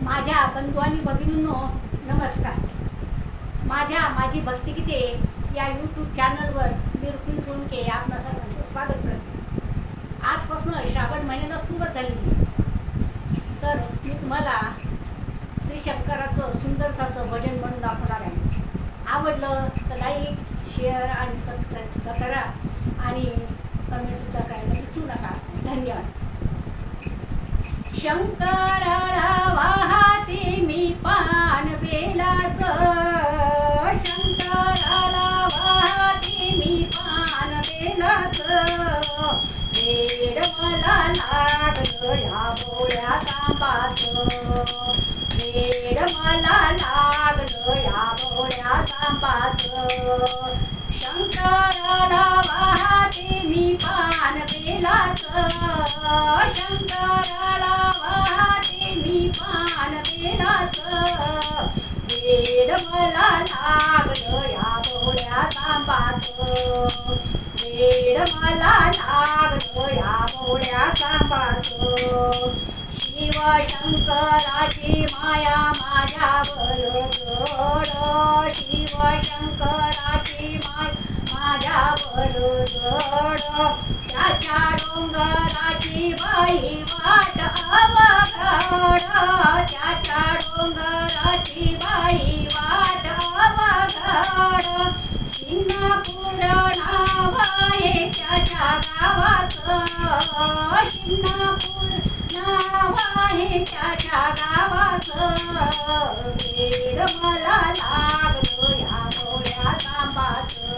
माझ्या बंधू आणि भगिनींनो नमस्कार. माझी भक्तिगीते या यूट्यूब चॅनलवर मी रुक्मिणी सोनके आपणा सर्वांचं स्वागत करते. आजपासून श्रावण महिन्याला सुरुवात झाली, तर मी तुम्हाला श्री शंकराचं सुंदरसाचं भजन म्हणून दाखवणार आहे. आवडलं तर लाईक, शेअर आणि सबस्क्राईबसुद्धा करा आणि कमेंटसुद्धा करायला विसरू नका. धन्यवाद. शंकराला वाहते मी पान बेलाचं, शंकराला वाहते मी पान बेलाचं. वेड मला लागलं या भोळ्या सांबाचं, वेड मला लागलं या भोळ्या सांबाचं. शंकराला वाहते मी पान बेलाचं, शंकराला वाहते मी पान बेलाचं. वेड मला लागलं या भोळ्या सांबाचं, वेड मला लागलं या भोळ्या सांबाचं. शिव शंकराची माया माझ्यावर जड, शिव शंकराची माया माझ्यावर जड. त्याच्या डोंगराची बाई वाट अवघड, त्याच्या डोंगराची बाई वाट अवघड. शिंगणापूर नाव आहे त्याच्या गावाचं, शिंगणापूर नाव आहे त्याच्या गावाचं. वेड मला लागलं या भोळ्या सांबाचं,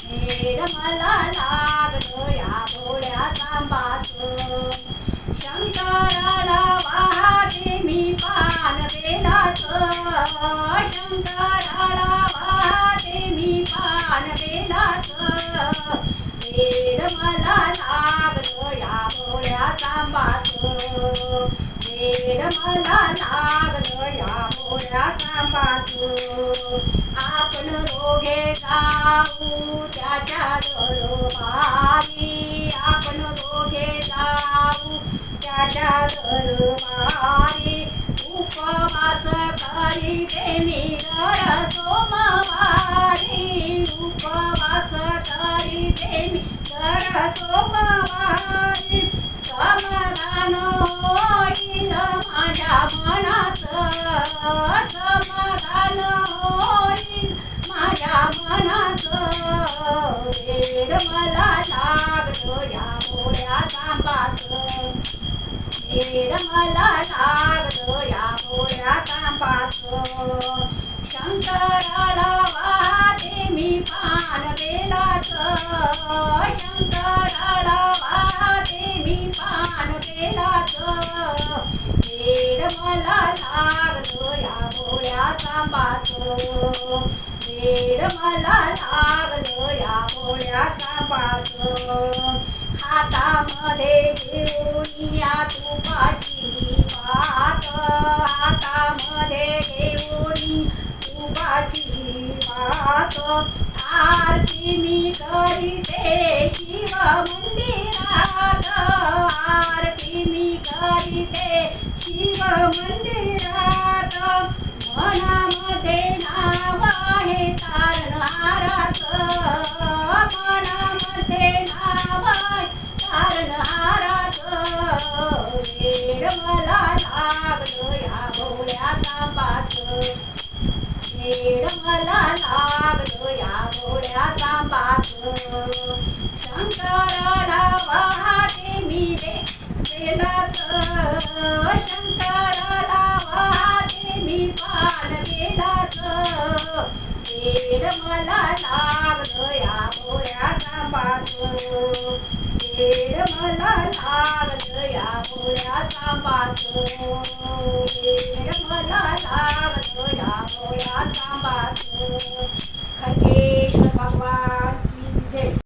वेड मला लागलं या भोळ्या सांबाचं. शंकराला वाहते मी पान बेलाचं, शंकराला वाहते मी पान बेलाचं. वेड मला लागलं या भोळ्या सांबाचं, वेड मला लागलं या भोळ्या सांबाचं. आपण दोघे जाऊ त्याच्या दरबारी, आपण दोघे जाऊ त्याच्या दरबारी. उपवास करीते मी दर सोमवारी, उपवास करीते मी दर सोमवारी. समाधान होईल माझ्या मनाचं, समाधान होईल माझ्या मनाचं. वेड मला लागलं या भोळ्या सांबाचं, वेड मला लागलं या भोळ्या सांबाचं. शंकराला वाहते मी पान बेलाचं, शंकराला वाहते मी पान बेलाचं. वेड मला लागलं या भोळ्या सांबाचं, वेड मला लागलं या भोळ्या सांबाचं. हातामध्ये घेऊन या तुपाची वात, हातामध्ये घेऊन तुपाची वात. आरती मी करीते शिव मंदिरात, आरती मी करीते शिव मंदिरात. मनामध्ये नाव आहे तारणहाराचं, मनामध्ये नाव आहे तारणहाराचं. वेड मला लागलं या भोळ्या सांबाचं, वेड मला लागलं या भोळ्या सांबाचं. शंकराला वाहते मी बेलाचं, शंकराला वाहते मी पान बेलाचं. वेड मला लागलं या भोळ्या सांबाचं, वेड मला लागलं या भोळ्या सांबाचं, वेड मला लागलं या भोळ्या सांबाचं. खडकेश्वर भगवान